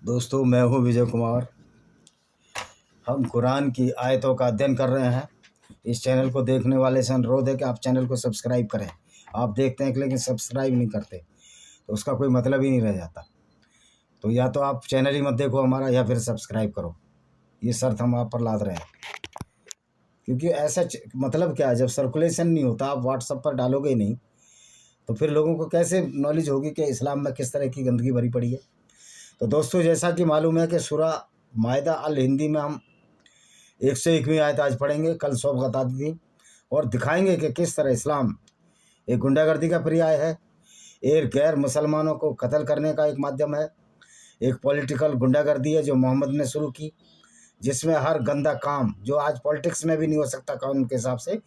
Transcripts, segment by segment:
दोस्तों, मैं हूँ विजय कुमार। हम कुरान की आयतों का अध्ययन कर रहे हैं। इस चैनल को देखने वाले से अनुरोध है कि आप चैनल को सब्सक्राइब करें। आप देखते हैं लेकिन सब्सक्राइब नहीं करते, तो उसका कोई मतलब ही नहीं रह जाता। तो या तो आप चैनल ही मत देखो हमारा, या फिर सब्सक्राइब करो। ये शर्त हम आप पर लाद रहे हैं, क्योंकि ऐसा मतलब क्या है, जब सर्कुलेशन नहीं होता, आप व्हाट्सएप पर डालोगे ही नहीं, तो फिर लोगों को कैसे नॉलेज होगी कि इस्लाम में किस तरह की गंदगी भरी पड़ी है। तो दोस्तों, जैसा कि मालूम है कि सूरा मायदा अल हिंदी में हम 101वीं आयत आज पढ़ेंगे। कल सौफ बता दी थी, और दिखाएंगे कि किस तरह इस्लाम एक गुंडागर्दी का पर्याय है, एक गैर मुसलमानों को कत्ल करने का एक माध्यम है, एक पॉलिटिकल गुंडागर्दी है जो मोहम्मद ने शुरू की, जिसमें हर गंदा काम जो आज पॉलिटिक्स में भी नहीं हो सकता कानून के हिसाब से,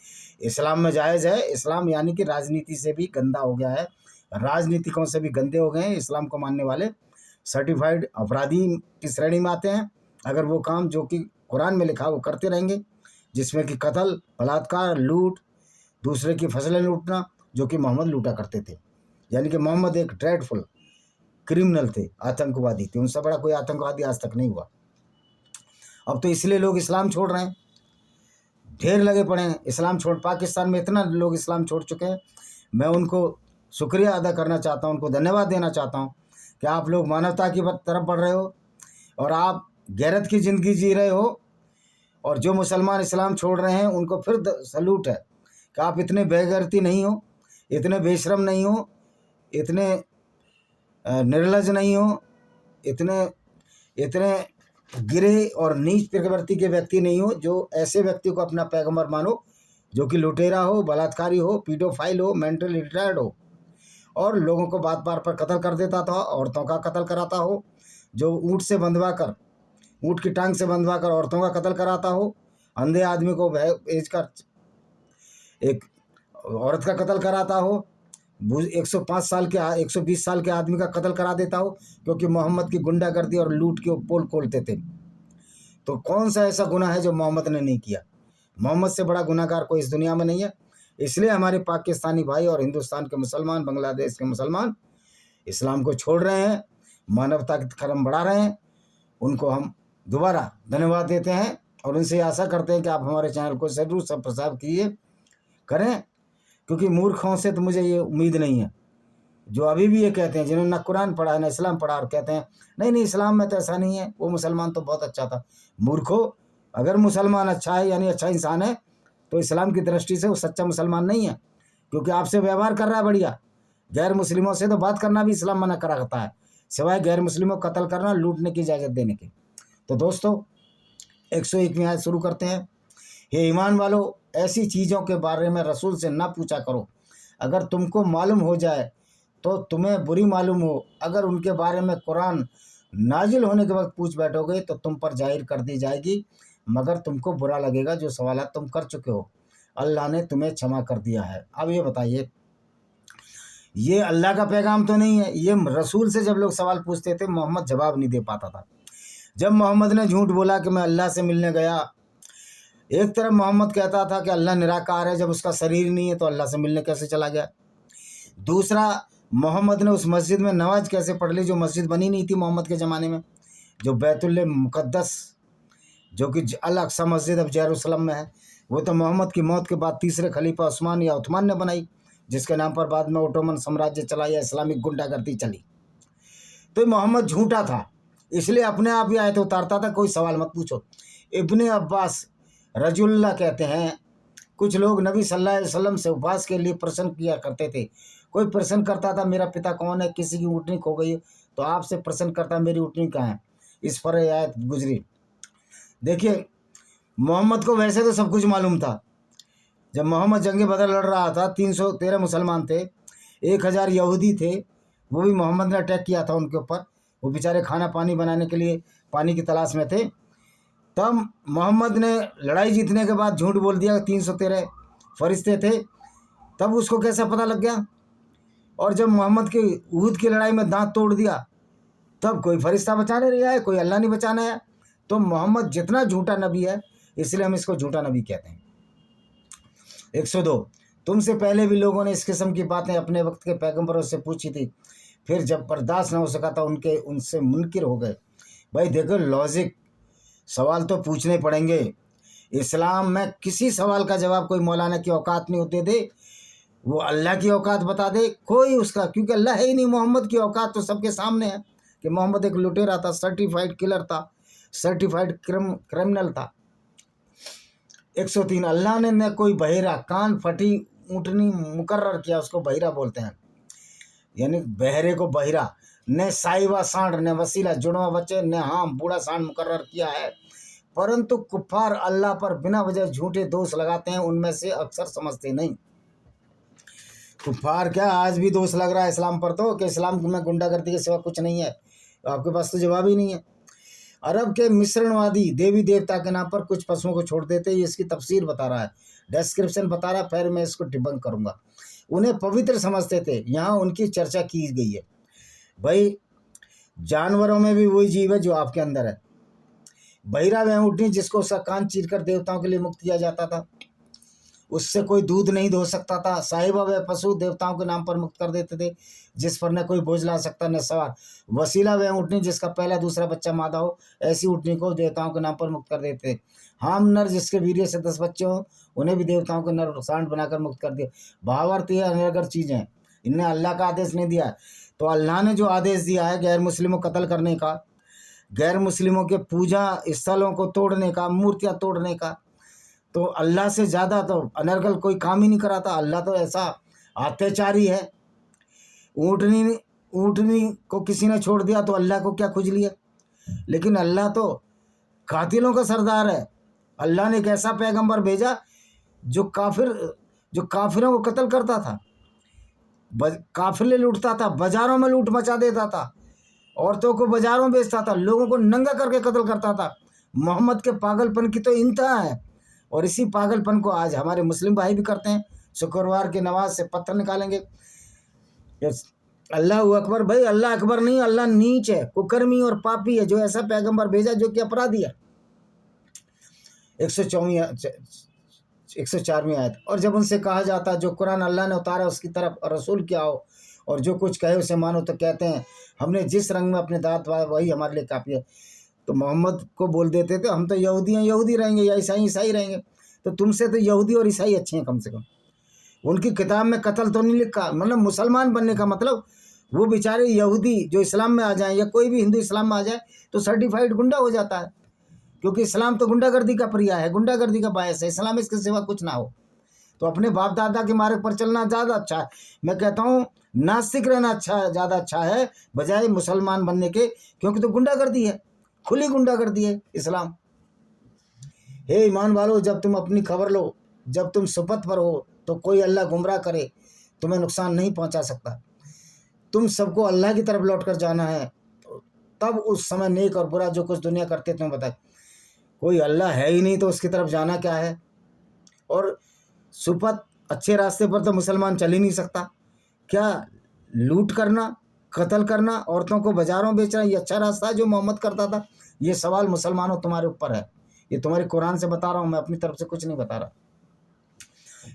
इस्लाम में जायज़ है। इस्लाम यानी कि राजनीति से भी गंदा हो गया है, राजनीतिकों से भी गंदे हो गए हैं। इस्लाम को मानने वाले सर्टिफाइड अपराधी की श्रेणी में आते हैं अगर वो काम जो कि कुरान में लिखा वो करते रहेंगे, जिसमें कि कत्ल, बलात्कार, लूट, दूसरे की फसलें लूटना, जो कि मोहम्मद लूटा करते थे। यानी कि मोहम्मद एक ड्रेडफुल क्रिमिनल थे, आतंकवादी थे। उनसे बड़ा कोई आतंकवादी आज तक नहीं हुआ। अब तो इसलिए लोग इस्लाम छोड़ रहे हैं, ढेर लगे पड़े हैं इस्लाम छोड़। पाकिस्तान में इतना लोग इस्लाम छोड़ चुके हैं। मैं उनको शुक्रिया अदा करना चाहता हूँ, उनको धन्यवाद देना चाहता हूँ कि आप लोग मानवता की तरफ बढ़ रहे हो और आप गैरत की ज़िंदगी जी रहे हो। और जो मुसलमान इस्लाम छोड़ रहे हैं उनको फिर सल्यूट है कि आप इतने बेगैरती नहीं हो, इतने बेशरम नहीं हो, इतने निर्लज नहीं हो, इतने इतने गिरे और नीच प्रवृत्ति के व्यक्ति नहीं हो, जो ऐसे व्यक्ति को अपना पैगंबर मानो जो कि लुटेरा हो, बलात्कारी हो, पीडोफाइल हो, मेंटली रिटायर्ड हो और लोगों को बात बार पर कत्ल कर देता था, औरतों का कत्ल कराता हो, जो ऊँट से बंधवा कर, ऊँट की टांग से बंधवा कर औरतों का कत्ल कराता हो, अंधे आदमी को भेज कर एक औरत का कत्ल कराता हो, 105 साल के 120 साल के आदमी का कत्ल करा देता हो, क्योंकि मोहम्मद की गुंडागर्दी और लूट के पोल खोलते थे। तो कौन सा ऐसा गुनाह है जो मोहम्मद ने नहीं किया? मोहम्मद से बड़ा गुनाहगार कोई इस दुनिया में नहीं है। इसलिए हमारे पाकिस्तानी भाई और हिंदुस्तान के मुसलमान, बांग्लादेश के मुसलमान इस्लाम को छोड़ रहे हैं, मानवता की कदम बढ़ा रहे हैं। उनको हम दोबारा धन्यवाद देते हैं और उनसे आशा करते हैं कि आप हमारे चैनल को जरूर सब्सक्राइब करें, क्योंकि मूर्खों से तो मुझे ये उम्मीद नहीं है जो अभी भी ये कहते हैं, जिन्होंने ना कुरान पढ़ा है ना इस्लाम पढ़ा, और कहते हैं नहीं नहीं इस्लाम में तो ऐसा नहीं है, वो मुसलमान तो बहुत अच्छा था। मूर्खो, अगर मुसलमान अच्छा है यानी अच्छा इंसान है, तो इस्लाम की दृष्टि से वो सच्चा मुसलमान नहीं है, क्योंकि आपसे व्यवहार कर रहा है बढ़िया। गैर मुस्लिमों से तो बात करना भी इस्लाम मना करा करता है, सिवाय गैर मुस्लिमों को कत्ल करना, लूटने की इजाज़त देने की। तो दोस्तों, 101वीं आयत शुरू करते हैं। हे ईमान वालों, ऐसी चीज़ों के बारे में रसूल से ना पूछा करो अगर तुमको मालूम हो जाए तो तुम्हें बुरी मालूम हो, अगर उनके बारे में कुरान नाजिल होने के वक्त पूछ बैठोगे तो तुम पर जाहिर कर दी जाएगी, मगर तुमको बुरा लगेगा जो सवालात तुम कर चुके हो। अल्लाह ने तुम्हें क्षमा कर दिया है। अब ये बताइए, ये अल्लाह का पैगाम तो नहीं है। ये रसूल से जब लोग सवाल पूछते थे, मोहम्मद जवाब नहीं दे पाता था। जब मोहम्मद ने झूठ बोला कि मैं अल्लाह से मिलने गया, एक तरफ मोहम्मद कहता था कि अल्लाह निराकार है, जब उसका शरीर नहीं है तो अल्लाह से मिलने कैसे चला गया। दूसरा, मोहम्मद ने उस मस्जिद में नमाज कैसे पढ़ ली जो मस्जिद बनी नहीं थी मोहम्मद के ज़माने में, जो बैतुल मुक़द्दस, जो कि अल अक्सा मस्जिद अब जेरूसलम में है, वो तो मोहम्मद की मौत के बाद तीसरे खलीफा उस्मान या उस्मान ने बनाई, जिसके नाम पर बाद में ओटोमन साम्राज्य चला या इस्लामिक गुंडागर्दी चली। तो मोहम्मद झूठा था, इसलिए अपने आप ही आयत उतारता था, कोई सवाल मत पूछो। इब्ने अब्बास रजुल्ला कहते हैं, कुछ लोग नबी सल्लल्लाहु अलैहि वसल्लम से उपवास के लिए प्रश्न किया करते थे। कोई प्रश्न करता था मेरा पिता कौन है, किसी की ऊँटनी खो गई तो आपसे प्रश्न करता मेरी ऊँटनी कहाँ है। इस पर आयत गुजरी। देखिए, मोहम्मद को वैसे तो सब कुछ मालूम था। जब मोहम्मद जंग बदर लड़ रहा था, 313 मुसलमान थे, 1000 यहूदी थे, वो भी मोहम्मद ने अटैक किया था उनके ऊपर। वो बेचारे खाना पानी बनाने के लिए पानी की तलाश में थे। तब मोहम्मद ने लड़ाई जीतने के बाद झूठ बोल दिया, 313 फरिश्ते थे। तब उसको कैसा पता लग गया? और जब मोहम्मद की उहद की लड़ाई में दांत तोड़ दिया, तब कोई फरिश्ता बचाने नहीं आया, कोई अल्लाह नहीं बचाने आया। तो मोहम्मद जितना झूठा नबी है, इसलिए हम इसको झूठा नबी कहते हैं। 102, तुमसे पहले भी लोगों ने इस किस्म की बातें अपने वक्त के पैगंबरों से पूछी थी, फिर जब बर्दाश्त न हो सका था उनसे मुनकिर हो गए। भाई देखो, लॉजिक सवाल तो पूछने पड़ेंगे। इस्लाम में किसी सवाल का जवाब कोई मौलाना की औकात नहीं होते थे, वो अल्लाह की औकात बता दे कोई उसका, क्योंकि अल्लाह है ही नहीं। मोहम्मद की औकात तो सबके सामने है कि मोहम्मद एक लुटेरा था, सर्टिफाइड किलर था, सर्टिफाइड क्रिमिनल था। 103 अल्लाह ने न कोई बहिरा, कान फटी ऊँटनी मुकर्रर किया, उसको बहिरा बोलते हैं, यानी बहरे को बहिरा, न साहिबा सांड, न वसीला जुड़वा बच्चे, न हाम बूढ़ा सांड मुकर्रर किया है। परंतु कुफ्फार अल्लाह पर बिना वजह झूठे दोष लगाते हैं, उनमें से अक्सर समझते नहीं। कुफ्फार क्या आज भी दोष लग रहा है इस्लाम पर, तो कि इस्लाम में गुंडागर्दी के सिवा कुछ नहीं है, तो आपके पास तो जवाब ही नहीं है। अरब के मिश्रणवादी देवी देवता के नाम पर कुछ पशुओं को छोड़ देते, ये इसकी तफसीर बता रहा है, डिस्क्रिप्शन बता रहा है, फिर मैं इसको डिबंक करूंगा। उन्हें पवित्र समझते थे, यहाँ उनकी चर्चा की गई है। भाई जानवरों में भी वही जीव है जो आपके अंदर है। बहिरा वह ऊँटनी जिसको उसका कान चीरकर देवताओं के लिए मुक्त किया जाता था, उससे कोई दूध नहीं धो सकता था। साहिबा वह पशु देवताओं के नाम पर मुक्त कर देते थे, जिस पर न कोई बोझ ला सकता न सवार। वसीला वह ऊँटनी जिसका पहला दूसरा बच्चा मादा हो, ऐसी ऊँटनी को देवताओं के नाम पर मुक्त कर देते थे। हाम नर जिसके वीर्य से 10 बच्चे हों, उन्हें भी देवताओं के नर सांड बनाकर मुक्त कर दिया। भावार्थ ये अनर्गल चीज़ें हैं, इनने अल्लाह का आदेश नहीं दिया है। तो अल्लाह ने जो आदेश दिया है गैर मुस्लिमों को कत्ल करने का, गैर मुस्लिमों के पूजा स्थलों को तोड़ने का, मूर्तियाँ तोड़ने का, तो अल्लाह से ज़्यादा तो अनर्गल कोई काम ही नहीं कराता। अल्लाह तो ऐसा अत्याचारी है। ऊँटनी ऊँटनी को किसी ने छोड़ दिया तो अल्लाह को क्या खुजली है, लेकिन अल्लाह तो कातिलों का सरदार है। अल्लाह ने एक ऐसा पैगंबर भेजा जो काफिरों को कत्ल करता था, काफिले लूटता था, बाजारों में लूट मचा देता था, औरतों को बाजारों में बेचता था, लोगों को नंगा करके कत्ल करता था। मोहम्मद के पागलपन की तो इंतहा है, और इसी पागलपन को आज हमारे मुस्लिम भाई भी करते हैं। शुक्रवार की नमाज से पत्थर निकालेंगे। अल्लाह अकबर, भाई अल्लाह अकबर नहीं, अल्लाह नीच है, कुकर्मी और पापी है, जो ऐसा पैगंबर भेजा जो कि अपराधी है। 104वीं आयत। और जब उनसे कहा जाता जो कुरान अल्लाह ने उतारा उसकी तरफ और रसूल क्या हो, और जो कुछ कहे उसे मानो, तो कहते हैं हमने जिस रंग में अपने दांत पाए वही हमारे लिए काफ़ी है। तो मोहम्मद को बोल देते थे हम तो यहूदी हैं, यहूदी रहेंगे, या ईसाई ईसाई रहेंगे। तो तुमसे तो यहूदी और ईसाई अच्छे हैं कम से कम। उनकी किताब में कत्ल तो नहीं लिखा, मतलब मुसलमान बनने का मतलब वो बेचारे यहूदी जो इस्लाम में आ जाएं, या कोई भी हिंदू इस्लाम में आ जाए तो सर्टिफाइड गुंडा हो जाता है, क्योंकि इस्लाम तो गुंडागर्दी का पर्याय है, गुंडागर्दी का बायस है। इस्लाम इसके सिवा कुछ ना हो, तो अपने बाप दादा के मार्ग पर चलना ज़्यादा अच्छा है। मैं कहता हूँ नास्तिक रहना ज़्यादा अच्छा है बजाय मुसलमान बनने के, क्योंकि तो गुंडागर्दी है, खुली गुंडागर्दी है इस्लाम। हे ईमान वालों, जब तुम अपनी खबर लो, जब तुम सुपथ पर हो, तो कोई अल्लाह गुमराह करे तुम्हें नुकसान नहीं पहुंचा सकता। तुम सबको अल्लाह की तरफ लौट कर जाना है, तब उस समय नेक और बुरा जो कुछ दुनिया करते तुम्हें बताए। कोई अल्लाह है ही नहीं तो उसकी तरफ जाना क्या है। और सुपथ अच्छे रास्ते पर तो मुसलमान चल ही नहीं सकता। क्या लूट करना, कत्ल करना, औरतों को बाजारों बेचना ये अच्छा रास्ता है जो मोहम्मद करता था? ये सवाल मुसलमानों तुम्हारे ऊपर है, ये तुम्हारे कुरान से बता रहा हूँ, मैं अपनी तरफ से कुछ नहीं बता रहा।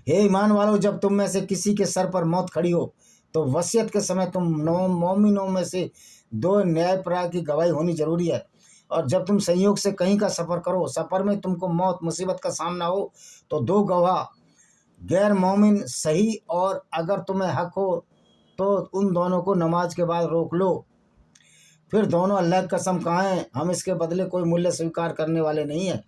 हे ईमान वालों, जब तुम में से किसी के सर पर मौत खड़ी हो तो वसीयत के समय तुम मोमिनों में से 2 न्यायप्राय की गवाही होनी जरूरी है। और जब तुम संयोग से कहीं का सफ़र करो, सफ़र में तुमको मौत मुसीबत का सामना हो, तो 2 गवाह गैर मोमिन सही, और अगर तुम्हें हक हो तो उन दोनों को नमाज के बाद रोक लो। फिर दोनों अल्लाह की कसम खाएं, हम इसके बदले कोई मूल्य स्वीकार करने वाले नहीं हैं,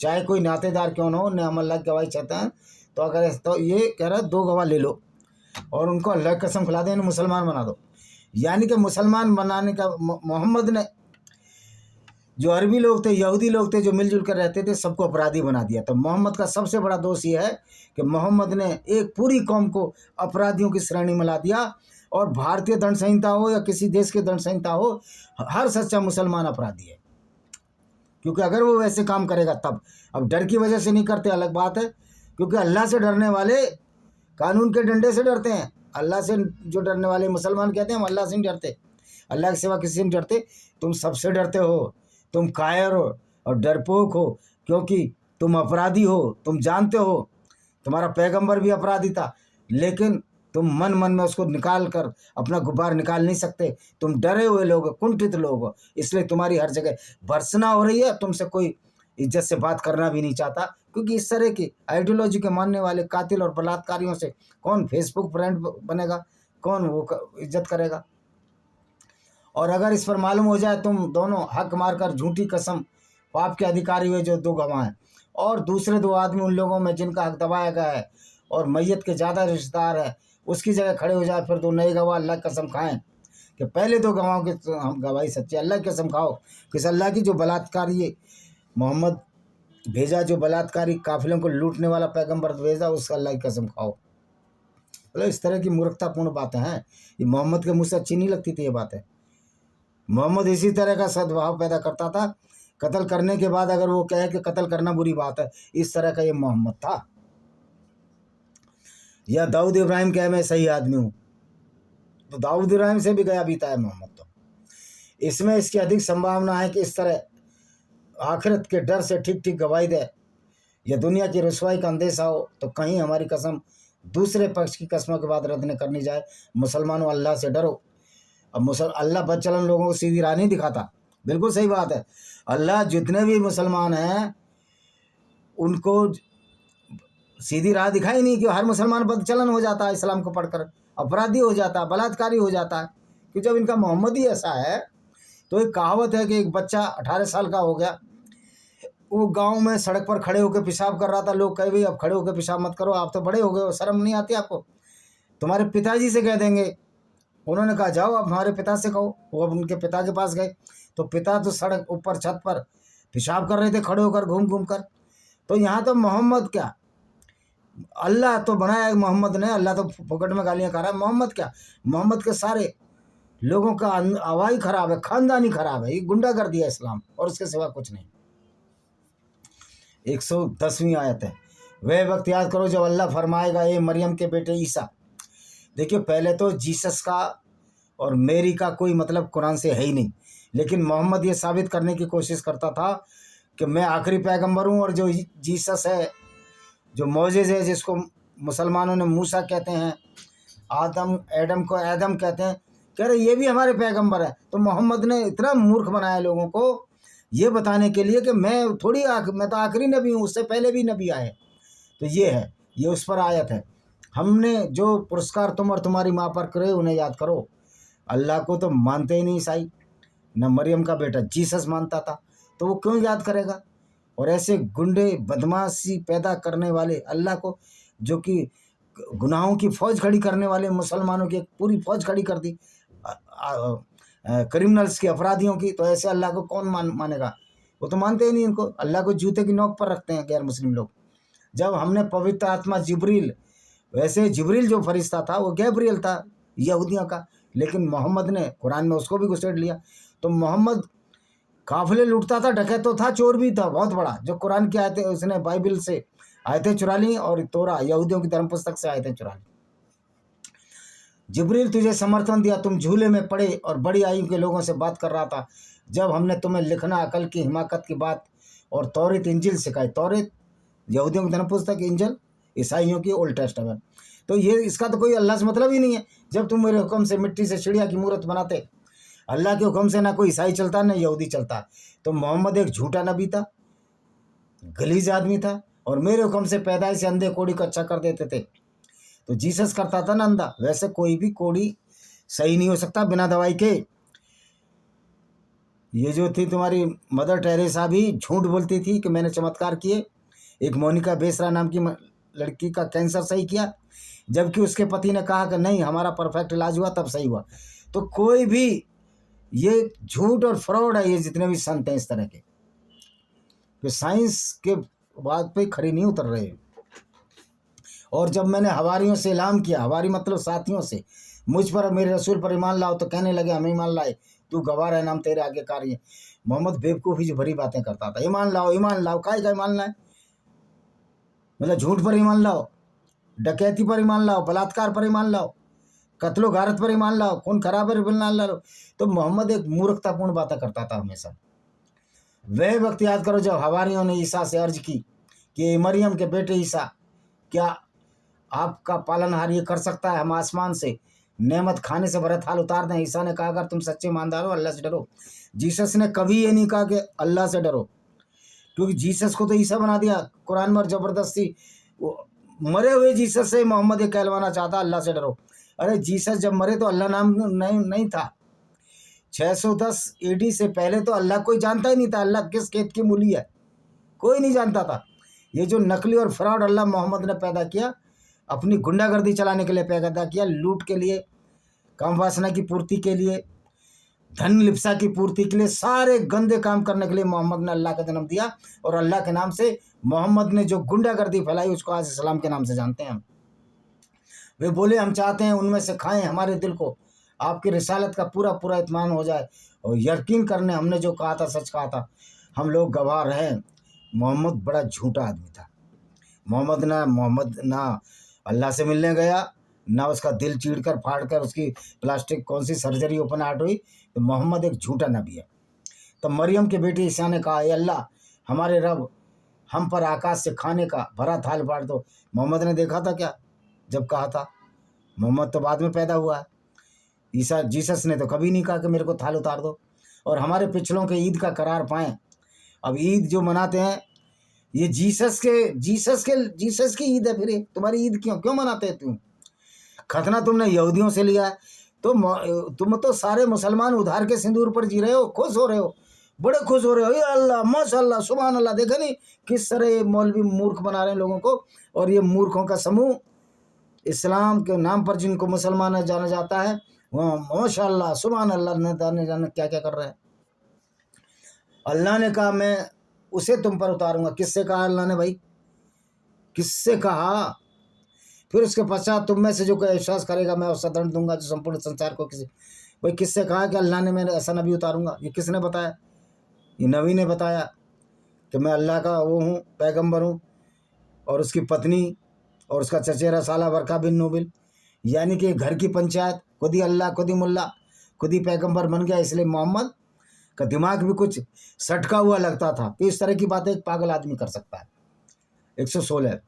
चाहे कोई नातेदार क्यों ना हो, न हम अल्लाह की गवाही चाहते हैं। तो अगर तो ये कह रहा है 2 गवाह ले लो और उनको अल्लाह की कसम खिला दें, मुसलमान बना दो। यानी कि मुसलमान बनाने का मोहम्मद ने जो अरबी लोग थे, यहूदी लोग थे जो मिलजुल कर रहते थे, सबको अपराधी बना दिया। तो मोहम्मद का सबसे बड़ा दोष ये है कि मोहम्मद ने एक पूरी कौम को अपराधियों की श्रेणी में ला दिया। और भारतीय दंड संहिता हो या किसी देश की दंड संहिता हो, हर सच्चा मुसलमान अपराधी है, क्योंकि अगर वो वैसे काम करेगा तब। अब डर की वजह से नहीं करते अलग बात है, क्योंकि अल्लाह से डरने वाले कानून के डंडे से डरते हैं। अल्लाह से जो डरने वाले मुसलमान कहते हैं हम अल्लाह से नहीं डरते, अल्लाह के सिवा किसी से नहीं डरते। तुम सबसे डरते हो, तुम कायर हो और डरपोक हो, क्योंकि तुम अपराधी हो। तुम जानते हो तुम्हारा पैगंबर भी अपराधी था, लेकिन तुम मन मन में उसको निकाल कर अपना गुब्बार निकाल नहीं सकते। तुम डरे हुए लोग हो, कुंठित लोग हो, इसलिए तुम्हारी हर जगह भर्त्सना हो रही है। तुमसे कोई इज्जत से बात करना भी नहीं चाहता, क्योंकि इस तरह की आइडियोलॉजी के मानने वाले कातिल और बलात्कारियों से कौन फेसबुक फ्रेंड बनेगा, कौन वो इज्जत करेगा। और अगर इस पर मालूम हो जाए तुम दोनों हक मारकर झूठी कसम पाप के अधिकारी हुए जो 2 गवाह हैं, और दूसरे 2 आदमी उन लोगों में जिनका हक दबाया गया है और मैयत के ज़्यादा रिश्तेदार है उसकी जगह खड़े हो जाए, फिर 2 नए गवाह अल्लाह की कसम खाएं कि पहले 2 गवाहों की तो हम गवाही सच्ची। अल्लाह की कसम खाओ कि अल्लाह की जो बलात्कारी मोहम्मद भेजा, जो बलात्कारी काफिलों को लूटने वाला पैगंबर भेजा, उसका अल्लाह की कसम खाओ। मतलब इस तरह की मूर्खतापूर्ण बातें हैं, ये मोहम्मद के मुँह से अच्छी नहीं लगती थी ये बातें। मोहम्मद इसी तरह का सद्भाव पैदा करता था। कत्ल करने के बाद अगर वो कहे कि कत्ल करना बुरी बात है, इस तरह का ये मोहम्मद था। या दाऊद इब्राहिम कहे मैं सही आदमी हूँ, तो दाऊद इब्राहिम से भी गया बीता है मोहम्मद। तो इसमें इसकी अधिक संभावना है कि इस तरह आखिरत के डर से ठीक ठीक गवाही दे या दुनिया की रसवाई का अंदेशा हो, तो कहीं हमारी कसम दूसरे पक्ष की कसमों के बाद रद्द न करनी जाए। मुसलमानों, अल्लाह से डरो। अब अल्लाह बदचलन लोगों को सीधी राह नहीं दिखाता, बिल्कुल सही बात है। अल्लाह जितने भी मुसलमान हैं उनको सीधी राह दिखाई नहीं, कि हर मुसलमान बदचलन हो जाता है, इस्लाम को पढ़कर अपराधी हो जाता है, बलात्कारी हो जाता है। कि जब इनका मोहम्मद ही ऐसा है, तो एक कहावत है कि एक बच्चा 18 साल का हो गया, वो गांव में सड़क पर खड़े होकर पेशाब कर रहा था। लोग कहे भाई अब खड़े होकर पेशाब मत करो, आप तो बड़े हो गए हो, शर्म नहीं आती आपको? तुम्हारे पिताजी से कह देंगे। उन्होंने कहा जाओ अब हमारे पिता से कहो। वो अब उनके पिता के पास गए, तो पिता तो सड़क ऊपर छत पर पेशाब कर रहे थे खड़े होकर घूम घूम कर। तो यहाँ तो मोहम्मद क्या, अल्लाह तो बनाया मोहम्मद ने, अल्लाह तो फुकट में गालियाँ खा रहा है। मोहम्मद क्या, मोहम्मद के सारे लोगों का आवाज़ खराब है, खानदानी खराब है, ये गुंडागर्दी है इस्लाम, और उसके सिवा कुछ नहीं। 110वीं आयत है, वह वक्त याद करो जब अल्लाह फरमाएगा ए मरियम के बेटे ईसा। देखिए पहले तो जीसस का और मेरी का कोई मतलब कुरान से है ही नहीं, लेकिन मोहम्मद ये साबित करने की कोशिश करता था कि मैं आखिरी पैगंबर हूँ, और जो जीसस है, जो मोजेज़ है, जिसको मुसलमानों ने मूसा कहते हैं, एडम को एदम कहते हैं, कह रहे ये भी हमारे पैगंबर है। तो मोहम्मद ने इतना मूर्ख बनाया लोगों को ये बताने के लिए कि मैं तो आखिरी नबी हूँ, उससे पहले भी नबी आए। तो ये है, ये उस पर आयत है। हमने जो पुरस्कार तुम और तुम्हारी माँ पर करे उन्हें याद करो। अल्लाह को तो मानते ही नहीं ईसाई, न मरियम का बेटा जीसस मानता था, तो वो क्यों याद करेगा? और ऐसे गुंडे बदमाशी पैदा करने वाले अल्लाह को, जो कि गुनाहों की फौज खड़ी करने वाले मुसलमानों की एक पूरी फौज खड़ी कर दी, क्रिमिनल्स की, अपराधियों की, तो ऐसे अल्लाह को कौन मानेगा? वो तो मानते ही नहीं इनको। अल्लाह को जूते की नोक पर रखते हैं गैर मुस्लिम लोग। जब हमने पवित्र आत्मा जिब्रील, वैसे जिब्रील जो फरिश्ता था वो गैब्रियल था यहूदियों का, लेकिन मोहम्मद ने कुरान में उसको भी घुसेड़ लिया। तो मोहम्मद काफिले लूटता था, डकैत तो था, चोर भी था बहुत बड़ा। जो कुरान की आयतें, उसने बाइबल से आयतें चुरा ली, और तोरा यहूदियों की धर्म पुस्तक से आयतें चुरा ली। जिब्रील तुझे समर्थन दिया, तुम झूले में पड़े और बड़ी आयु के लोगों से बात कर रहा था, जब हमने तुम्हें लिखना, अकल की, हिमाकत की बात और तौरेत इंजिल सिखाई। तौरेत यहूदियों की धर्म पुस्तक, इंजिल ईसाइयों की ओल्ड टेस्टामेंट। तो ये इसका तो कोई अल्लाह से मतलब ही नहीं है। जब तुम मेरे हुक्म से मिट्टी से चिड़िया की मूर्त बनाते, अल्लाह के हुक्म से ना कोई ईसाई चलता ना यहूदी चलता। तो मोहम्मद एक झूठा नबी था, गलीज आदमी था, और मेरे हुक्म से पैदाइश से अंधे कोड़ी को अच्छा कर देते थे। तो जीसस करता था ना अंधा, वैसे कोई भी कोड़ी सही नहीं हो सकता बिना दवाई के। ये जो थी तुम्हारी मदर टेरेसा भी झूठ बोलती थी कि मैंने चमत्कार किए। एक मोनिका बेसरा नाम की लड़की का कैंसर सही किया, जबकि उसके पति ने कहा कि नहीं हमारा परफेक्ट इलाज हुआ तब सही हुआ। तो कोई भी, ये झूठ और फ्रॉड है, ये जितने भी संत हैं इस तरह के, तो साइंस के बात पे खड़ी नहीं उतर रहे। और जब मैंने हवारियों से ऐलान किया, हवारी मतलब साथियों से, मुझ पर मेरे रसूल पर ईमान लाओ, तो कहने लगे हम ईमान लाए, तू गवाह है, नाम तेरे आगे कार्य। मोहम्मद बेवकूफ़ी भरी बातें करता था, ईमान लाओ ईमान लाओ, काहे का ईमान लाए? मतलब झूठ पर ईमान लाओ, डकैती पर ईमान लाओ, बलात्कार पर ईमान लाओ, कत्लो गारत पर ईमान लाओ, खून खराब पर ईमान लाओ। तो मोहम्मद एक मूर्खतापूर्ण बातें करता था हमेशा। वह वक्त याद करो जब हवारियों ने ईसा से अर्ज की कि मरियम के बेटे ईसा, क्या आपका पालनहार ये कर सकता है। हम आसमान से नेमत खाने से भरा थाल उतार दें। ईसा ने कहा अगर तुम सच्चे ईमानदार हो अल्लाह से डरो। जीसस ने कभी ये नहीं कहा कि अल्लाह से डरो, क्योंकि जीसस को तो ईसा बना दिया कुरान में, और ज़बरदस्ती मरे हुए जीसस से मोहम्मद ये कहलवाना चाहता अल्लाह से डरो। अरे जीसस जब मरे तो अल्लाह नाम नहीं था। 610 AD से पहले तो अल्लाह कोई जानता ही नहीं था। अल्लाह किस खेत की मूली है, कोई नहीं जानता था। ये जो नकली और फ्रॉड अल्लाह मोहम्मद ने पैदा किया, अपनी गुंडागर्दी चलाने के लिए पैदा किया, लूट के लिए, काम वासना की पूर्ति के लिए, धन लिप्सा की पूर्ति के लिए, सारे गंदे काम करने के लिए मोहम्मद ने अल्लाह का जन्म दिया। और अल्लाह के नाम से मोहम्मद ने जो गुंडागर्दी फैलाई उसको आज इस्लाम के नाम से जानते हैं हम। वे बोले हम चाहते हैं उनमें से खाएं, हमारे दिल को आपकी रिसालत का पूरा पूरा इत्मीनान हो जाए और यकीन करने हमने जो कहा था सच कहा था। हम लोग गवाह रहे, मोहम्मद बड़ा झूठा आदमी था। मोहम्मद ना अल्लाह से मिलने गया, ना उसका दिल चीर कर फाड़ कर उसकी प्लास्टिक कौन सी सर्जरी ओपन हार्ट हुई। तो मोहम्मद एक झूठा नबी है। तो मरियम के बेटे ईसा ने कहा अल्लाह हमारे रब, हम पर आकाश से खाने का भरा थाल बांट दो। मोहम्मद ने देखा था क्या जब कहा था? मोहम्मद तो बाद में पैदा हुआ है। जीसस ने तो कभी नहीं कहा कि मेरे को थाल उतार दो। और हमारे पिछलों के ईद का करार पाएं। अब ईद जो मनाते हैं ये जीसस की ईद है। फिर ये तुम्हारी ईद क्यों मनाते हैं? तुम खतना तुमने यहूदियों से लिया है। तो तुम तो सारे मुसलमान उधार के सिंदूर पर जी रहे हो, खुश हो रहे हो, बड़े खुश हो रहे हो, ये अल्लाह माशाअल्लाह सुभान अल्लाह। देखा नहीं किस तरह ये मौलवी मूर्ख बना रहे हैं लोगों को। और ये मूर्खों का समूह इस्लाम के नाम पर जिनको मुसलमान जाना जाता है वहाँ माशाअल्लाह सुभान अल्लाह न जाने क्या क्या कर रहे हैं। अल्लाह ने कहा मैं उसे तुम पर उतारूंगा। किससे कहा अल्लाह ने भाई? किससे कहा? फिर उसके पश्चात तुम में से जो कोई विश्वास करेगा मैं उसका दंड दूंगा जो संपूर्ण संसार को किसी। भाई किससे कहा कि अल्लाह ने मैंने ऐसा नबी उतारूंगा? ये किसने बताया? ये नबी ने बताया कि मैं अल्लाह का वो हूँ, पैगंबर हूँ। और उसकी पत्नी और उसका चचेरा साला बरका बिन नोबिल, यानी कि घर की पंचायत, खुद ही अल्लाह, खुद ही मुल्ला, खुद ही पैगंबर बन गया। इसलिए मोहम्मद का दिमाग भी कुछ सटका हुआ लगता था। तो इस तरह की बातें एक पागल आदमी कर सकता है। 116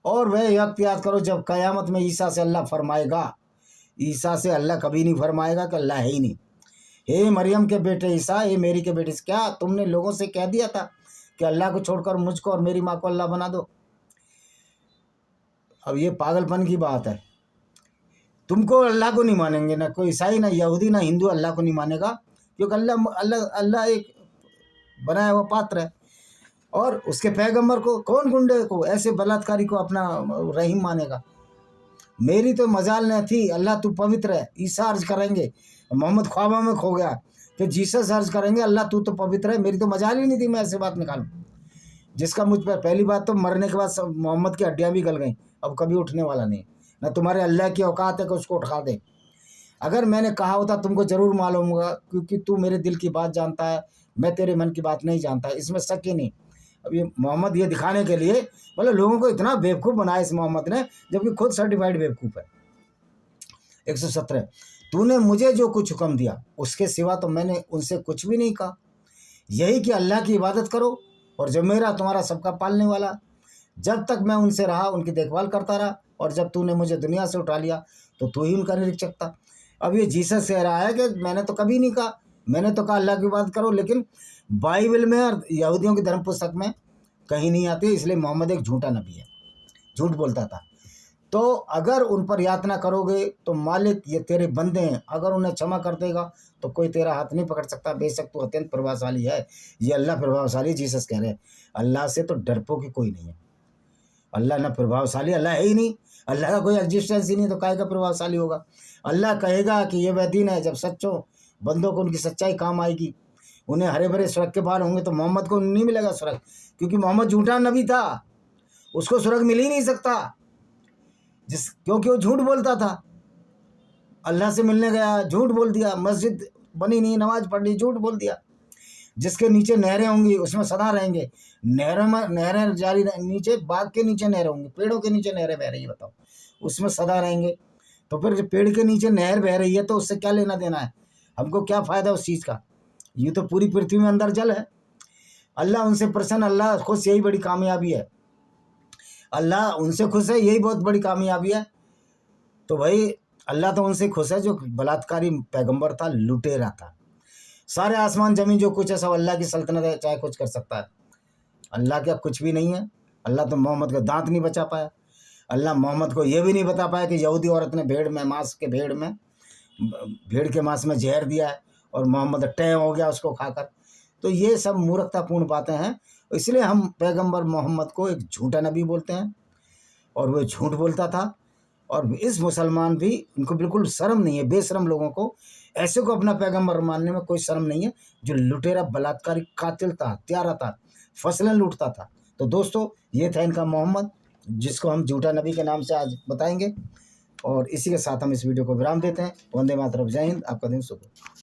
और वह वक्त याद करो जब क़यामत में ईसा से अल्लाह फरमाएगा। ईसा से अल्लाह कभी नहीं फरमाएगा कि अल्लाह है ही नहीं। हे मरियम के बेटे ईसा, हे मेरी के बेटे, क्या तुमने लोगों से कह दिया था कि अल्लाह को छोड़कर मुझको और मेरी माँ को अल्लाह बना दो? अब ये पागलपन की बात है। तुमको अल्लाह को नहीं मानेंगे, ना कोई ईसाई, ना यहूदी, ना हिंदू अल्लाह को नहीं मानेगा, क्योंकि अल्लाह एक बनाया हुआ पात्र है। और उसके पैगंबर को कौन गुंडे को, ऐसे बलात्कारी को अपना रहीम मानेगा? मेरी तो मजाल न थी, अल्लाह तू पवित्र है। ईसा अर्ज करेंगे, मोहम्मद ख्वाबा में खो गया, फिर जीसस अर्ज करेंगे अल्लाह तू तो पवित्र है। मेरी तो मजाल ही नहीं थी मैं ऐसे बात निकालूं, जिसका मुझ पर पहली बात तो मरने के बाद सब मोहम्मद की हड्डियाँ भी गल गई, अब कभी उठने वाला नहीं। ना तुम्हारे अल्लाह की औकात है कि उसको उठा दे। अगर मैंने कहा होता तुमको ज़रूर मालूम होगा, क्योंकि तू मेरे दिल की बात जानता है, मैं तेरे मन की बात नहीं जानता, इसमें शक ही नहीं। अब ये मोहम्मद ये दिखाने के लिए मतलब लोगों को इतना बेवकूफ़ बनाया इस मोहम्मद ने, जबकि खुद सर्टिफाइड बेवकूफ़ है। 117 तूने मुझे जो कुछ हुक्म दिया उसके सिवा तो मैंने उनसे कुछ भी नहीं कहा, यही कि अल्लाह की इबादत करो और जो मेरा तुम्हारा सबका पालने वाला। जब तक मैं उनसे रहा उनकी देखभाल करता रहा, और जब तूने मुझे दुनिया से उठा लिया तो तू ही उनका निरीक्षक था। अब ये जीसस कह रहा है कि मैंने तो कभी नहीं कहा, मैंने तो कहा अल्लाह की बात करो, लेकिन बाइबल में और यहूदियों की धर्म पुस्तक में कहीं नहीं आती। इसलिए मोहम्मद एक झूठा नबी है, झूठ बोलता था। तो अगर उन पर यातना करोगे तो मालिक ये तेरे बंदे हैं, अगर उन्हें क्षमा कर देगा तो कोई तेरा हाथ नहीं पकड़ सकता, बेशक तू अत्यंत प्रभावशाली है। ये अल्लाह प्रभावशाली, जीसस कह रहे हैं। अल्लाह से तो डरपोक कोई नहीं है। अल्लाह ना प्रभावशाली, अल्लाह है ही नहीं, अल्लाह का कोई एग्जिस्टेंस ही नहीं, तो काहे का प्रभावशाली होगा? अल्लाह कहेगा कि ये वह दिन है जब सच्चों बंदों को उनकी सच्चाई काम आएगी, उन्हें हरे भरे स्वर्ग के बाहर होंगे। तो मोहम्मद को नहीं मिलेगा स्वर्ग, क्योंकि मोहम्मद झूठा नबी था, उसको स्वर्ग मिल ही नहीं सकता, क्योंकि वो झूठ बोलता था। अल्लाह से मिलने गया, झूठ बोल दिया, मस्जिद बनी नहीं, नमाज पढ़ ली, झूठ बोल दिया। जिसके नीचे नहरें होंगी उसमें सदा रहेंगे। नहरें जारी, नीचे बाग के नीचे नहरें होंगी, पेड़ों के नीचे नहरें बह रही है, बताओ, उसमें सदा रहेंगे। तो फिर पेड़ के नीचे नहर बह रही है तो उससे क्या लेना देना है? हमको क्या फ़ायदा उस चीज़ का? ये तो पूरी पृथ्वी में अंदर जल है। अल्लाह उनसे प्रसन्न, अल्लाह खुद यही बड़ी कामयाबी है। अल्लाह उनसे खुश है, यही बहुत बड़ी कामयाबी है। तो भाई अल्लाह तो उनसे खुश है जो बलात्कारी पैगंबर था, लुटेरा था। सारे आसमान ज़मीन जो कुछ है सब अल्लाह की सल्तनत है, चाहे कुछ कर सकता है। अल्लाह क्या कुछ भी नहीं है। अल्लाह तो मोहम्मद का दांत नहीं बचा पाया। अल्लाह मोहम्मद को ये भी नहीं बता पाया कि यहूदी औरत ने भेड़ के मांस में जहर दिया है और मोहम्मद टैं हो गया उसको खाकर। तो ये सब मूर्खतापूर्ण बातें हैं। इसलिए हम पैगंबर मोहम्मद को एक झूठा नबी बोलते हैं और वो झूठ बोलता था। और इस मुसलमान भी, इनको बिल्कुल शर्म नहीं है, बेशरम लोगों को, ऐसे को अपना पैगंबर मानने में कोई शर्म नहीं है, जो लुटेरा बलात्कारी कातिल था, हत्यारा था, फसलें लूटता था। तो दोस्तों ये था इनका मोहम्मद, जिसको हम झूठा नबी के नाम से आज बताएंगे। और इसी के साथ हम इस वीडियो को विराम देते हैं। वंदे मातरम, जय हिंद, आपका दिन शुभ हो।